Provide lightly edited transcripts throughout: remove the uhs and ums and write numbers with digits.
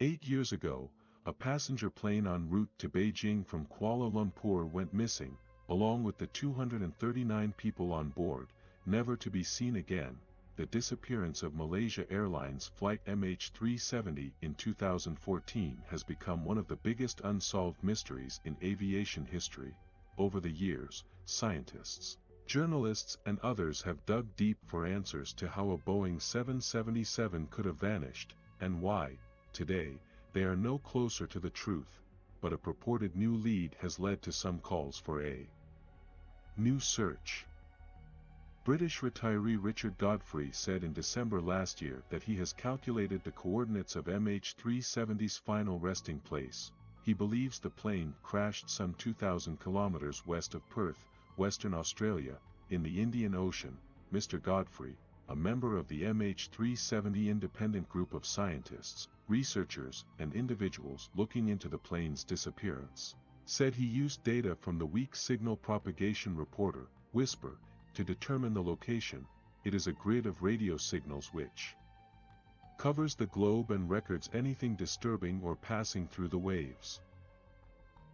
8 years ago, a passenger plane en route to Beijing from Kuala Lumpur went missing, along with the 239 people on board, never to be seen again. The disappearance of Malaysia Airlines Flight MH370 in 2014 has become one of the biggest unsolved mysteries in aviation history. Over the years, scientists, journalists and others have dug deep for answers to how a Boeing 777 could have vanished, and why. Today, they are no closer to the truth, but a purported new lead has led to some calls for a new search. British retiree Richard Godfrey said in December last year that he has calculated the coordinates of MH370's final resting place. He believes the plane crashed some 2,000 kilometers west of Perth, Western Australia, in the Indian Ocean. Mr. Godfrey, a member of the MH370 independent group of scientists, researchers, and individuals looking into the plane's disappearance, said he used data from the weak signal propagation reporter, WSPR, to determine the location. It is a grid of radio signals which covers the globe and records anything disturbing or passing through the waves.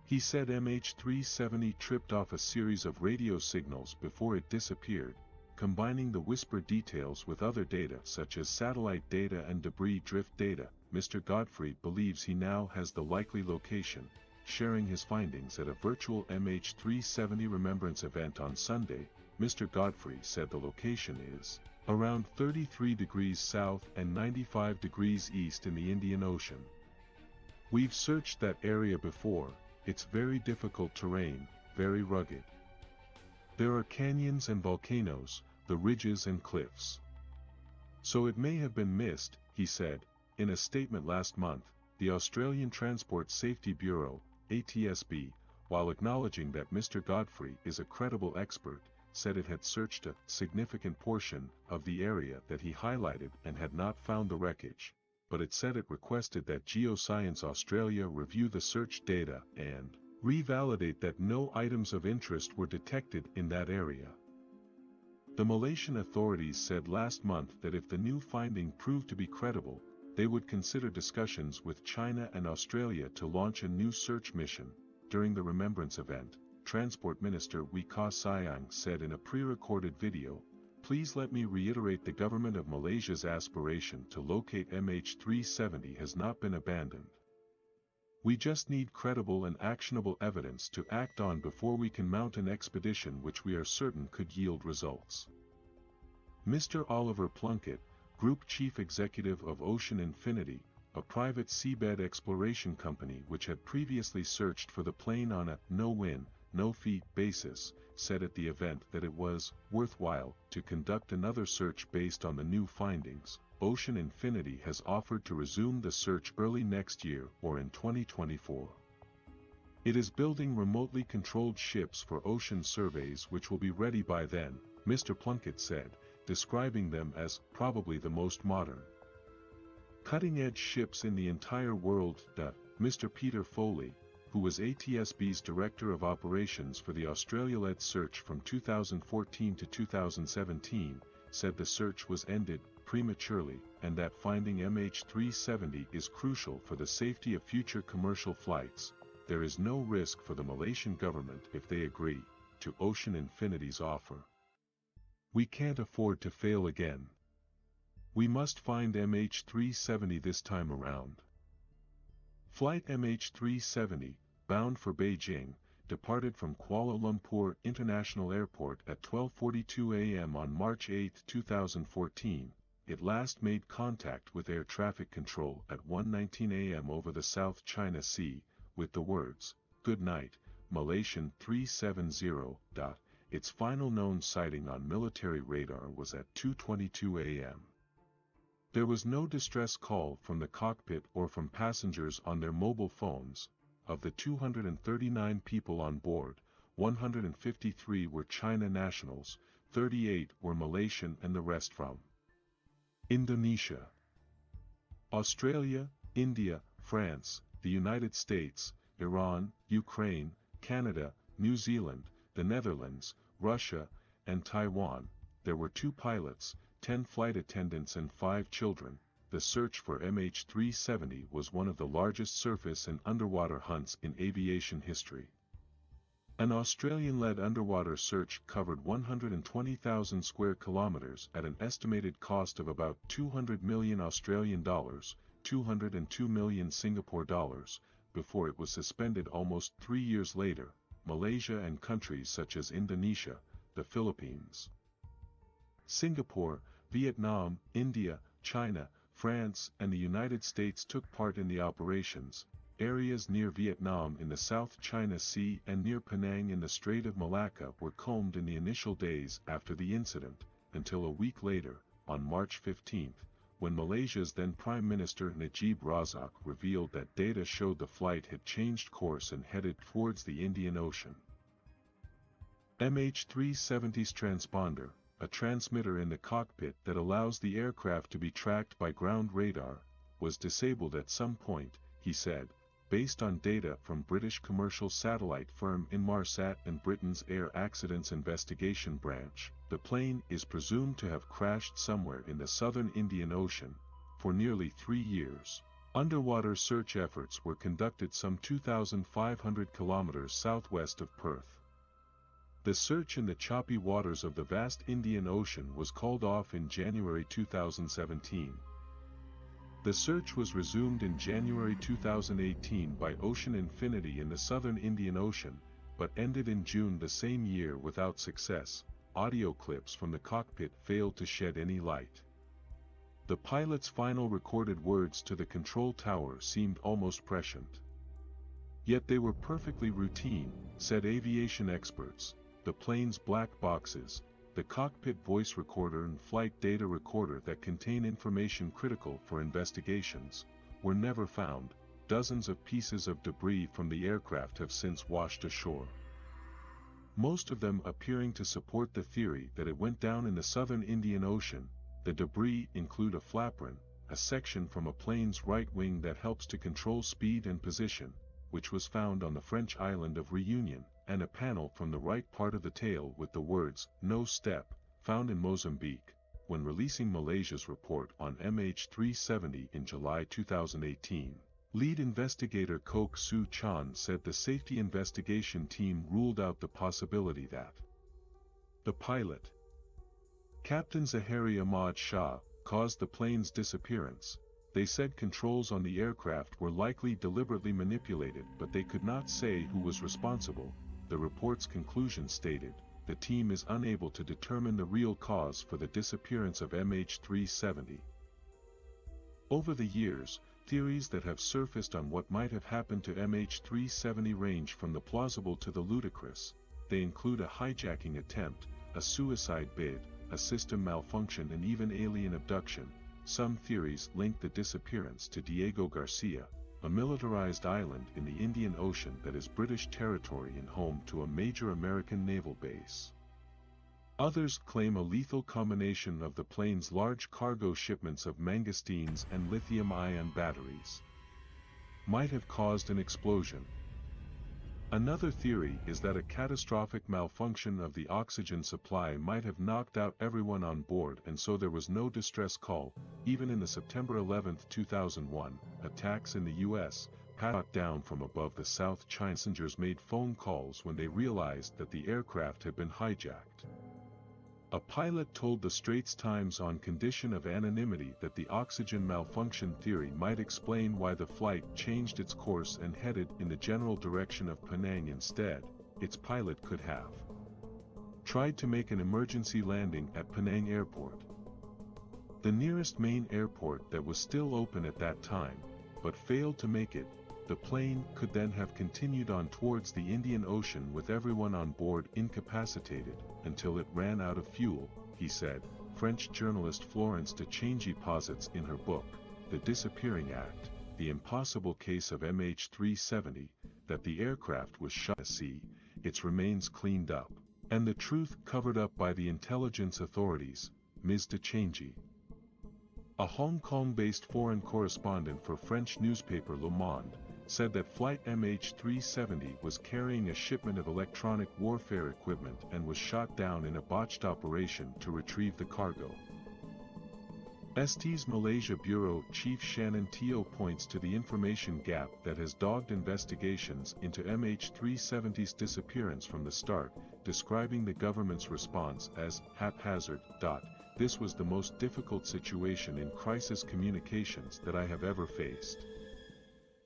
He said MH370 tripped off a series of radio signals before it disappeared, combining the WSPR details with other data such as satellite data and debris drift data. Mr. Godfrey believes he now has the likely location, sharing his findings at a virtual MH370 remembrance event on Sunday. Mr. Godfrey said the location is around 33 degrees south and 95 degrees east in the Indian Ocean. We've searched that area before. It's very difficult terrain, very rugged. There are canyons and volcanoes, the ridges and cliffs. So it may have been missed, he said. In a statement last month, the Australian Transport Safety Bureau, ATSB, while acknowledging that Mr. Godfrey is a credible expert, said it had searched a significant portion of the area that he highlighted and had not found the wreckage, but it said it requested that Geoscience Australia review the search data and revalidate that no items of interest were detected in that area. The Malaysian authorities said last month that if the new finding proved to be credible, they would consider discussions with China and Australia to launch a new search mission. During the remembrance event, Transport Minister Wee Ka Siang said in a pre-recorded video, "Please let me reiterate the government of Malaysia's aspiration to locate MH370 has not been abandoned. We just need credible and actionable evidence to act on before we can mount an expedition which we are certain could yield results." Mr. Oliver Plunkett, Group Chief Executive of Ocean Infinity, a private seabed exploration company which had previously searched for the plane on a no-win, no-fee basis, said at the event that it was worthwhile to conduct another search based on the new findings. Ocean Infinity has offered to resume the search early next year or in 2024. It is building remotely controlled ships for ocean surveys which will be ready by then, Mr. Plunkett said, describing them as probably the most modern, cutting-edge ships in the entire world. Mr. Peter Foley, who was ATSB's Director of Operations for the Australia-led search from 2014 to 2017, said the search was ended prematurely and that finding MH370 is crucial for the safety of future commercial flights. There is no risk for the Malaysian government if they agree to Ocean Infinity's offer. We can't afford to fail again. We must find MH370 this time around. Flight MH370, bound for Beijing, departed from Kuala Lumpur International Airport at 12:42 a.m. on March 8, 2014. It last made contact with air traffic control at 1:19 a.m. over the South China Sea, with the words, "Good night, Malaysian 370." Its final known sighting on military radar was at 2:22 a.m. There was no distress call from the cockpit or from passengers on their mobile phones. Of the 239 people on board, 153 were China nationals, 38 were Malaysian and the rest from Indonesia, Australia, India, France, the United States, Iran, Ukraine, Canada, New Zealand, the Netherlands, Russia, and Taiwan. There were 2 pilots, 10 flight attendants and 5 children. the search for MH370 was one of the largest surface and underwater hunts in aviation history. An Australian-led underwater search covered 120,000 square kilometers at an estimated cost of about 200 million Australian dollars, 202 million Singapore dollars, before it was suspended almost 3 years later. Malaysia and countries such as Indonesia, the Philippines, Singapore, Vietnam, India, China, France, and the United States took part in the operations. Areas near Vietnam in the South China Sea and near Penang in the Strait of Malacca were combed in the initial days after the incident, until a week later, on March 15, when Malaysia's then Prime Minister Najib Razak revealed that data showed the flight had changed course and headed towards the Indian Ocean. MH370's transponder, a transmitter in the cockpit that allows the aircraft to be tracked by ground radar, was disabled at some point, he said, based on data from British commercial satellite firm Inmarsat and Britain's Air Accidents Investigation Branch. The plane is presumed to have crashed somewhere in the southern Indian Ocean. For nearly 3 years, underwater search efforts were conducted some 2,500 kilometers southwest of Perth. The search in the choppy waters of the vast Indian Ocean was called off in January 2017. The search was resumed in January 2018 by Ocean Infinity in the southern Indian Ocean, but ended in June the same year without success. Audio clips from the cockpit failed to shed any light. The pilot's final recorded words to the control tower seemed almost prescient. Yet they were perfectly routine, said aviation experts. The plane's black boxes, the cockpit voice recorder and flight data recorder that contain information critical for investigations, were never found. Dozens of pieces of debris from the aircraft have since washed ashore, most of them appearing to support the theory that it went down in the southern Indian Ocean. The debris include a flapron, a section from a plane's right wing that helps to control speed and position, which was found on the French island of Réunion, and a panel from the right part of the tail with the words, "No Step," found in Mozambique. When releasing Malaysia's report on MH370 in July 2018, lead investigator Kok Soo Chan said the safety investigation team ruled out the possibility that the pilot, Captain Zahari Ahmad Shah, caused the plane's disappearance. They said controls on the aircraft were likely deliberately manipulated, but they could not say who was responsible. The report's conclusion stated, the team is unable to determine the real cause for the disappearance of MH370. Over the years, theories that have surfaced on what might have happened to MH370 range from the plausible to the ludicrous. They include a hijacking attempt, a suicide bid, a system malfunction, and even alien abduction. Some theories link the disappearance to Diego Garcia, a militarized island in the Indian Ocean that is British territory and home to a major American naval base. Others claim a lethal combination of the plane's large cargo shipments of mangostines and lithium-ion batteries might have caused an explosion. Another theory is that a catastrophic malfunction of the oxygen supply might have knocked out everyone on board, and so there was no distress call. Even in the September 11, 2001, attacks in the U.S., shot down from above the South China. Passengers made phone calls when they realized that the aircraft had been hijacked. A pilot told the Straits Times on condition of anonymity that the oxygen malfunction theory might explain why the flight changed its course and headed in the general direction of Penang instead. Its pilot could have tried to make an emergency landing at Penang Airport, the nearest main airport that was still open at that time, but failed to make it. The plane could then have continued on towards the Indian Ocean with everyone on board incapacitated, until it ran out of fuel, he said. French journalist Florence de Changy posits in her book, The Disappearing Act, The Impossible Case of MH370, that the aircraft was shot at sea, its remains cleaned up, and the truth covered up by the intelligence authorities. Ms. de Changy, a Hong Kong-based foreign correspondent for French newspaper Le Monde, said that flight MH370 was carrying a shipment of electronic warfare equipment and was shot down in a botched operation to retrieve the cargo. ST's Malaysia Bureau Chief Shannon Teo points to the information gap that has dogged investigations into MH370's disappearance from the start, describing the government's response as haphazard. This was the most difficult situation in crisis communications that I have ever faced.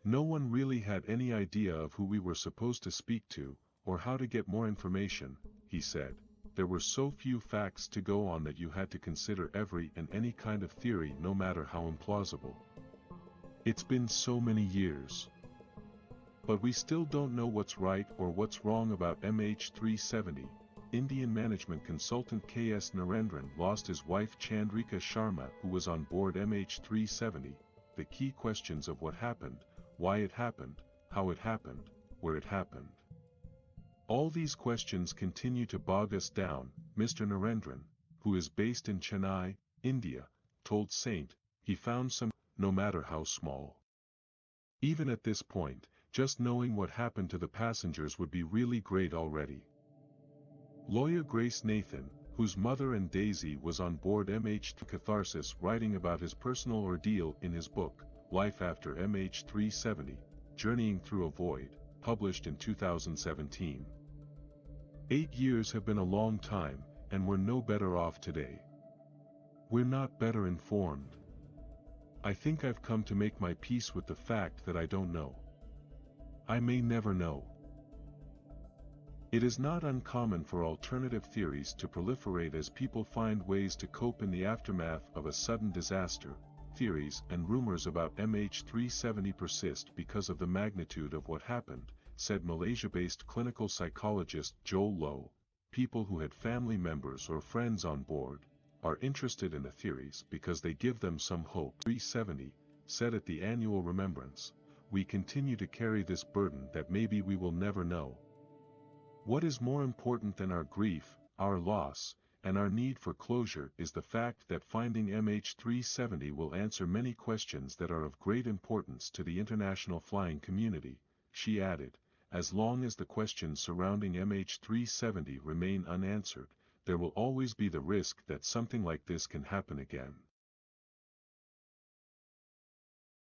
No one really had any idea of who we were supposed to speak to, or how to get more information, he said. There were so few facts to go on that you had to consider every and any kind of theory, no matter how implausible. It's been so many years. But we still don't know what's right or what's wrong about MH370. Indian management consultant K.S. Narendran lost his wife Chandrika Sharma, who was on board MH370. The key questions of what happened, why it happened, how it happened, where it happened. All these questions continue to bog us down, Mr. Narendran, who is based in Chennai, India, told Saint. He found some, no matter how small. Even at this point, just knowing what happened to the passengers would be really great already. Lawyer Grace Nathan, whose mother and Daisy was on board MH Catharsis, writing about his personal ordeal in his book, Life After MH370, Journeying Through a Void, published in 2017. 8 years have been a long time, and we're no better off today. We're not better informed. I think I've come to make my peace with the fact that I don't know. I may never know. It is not uncommon for alternative theories to proliferate as people find ways to cope in the aftermath of a sudden disaster. Theories and rumors about MH370 persist because of the magnitude of what happened, said Malaysia-based clinical psychologist Joel Lowe. People who had family members or friends on board are interested in the theories because they give them some hope. 370 said at the annual remembrance, "We continue to carry this burden that maybe we will never know. What is more important than our grief, our loss, and our need for closure is the fact that finding MH370 will answer many questions that are of great importance to the international flying community," she added. As long as the questions surrounding MH370 remain unanswered, there will always be the risk that something like this can happen again.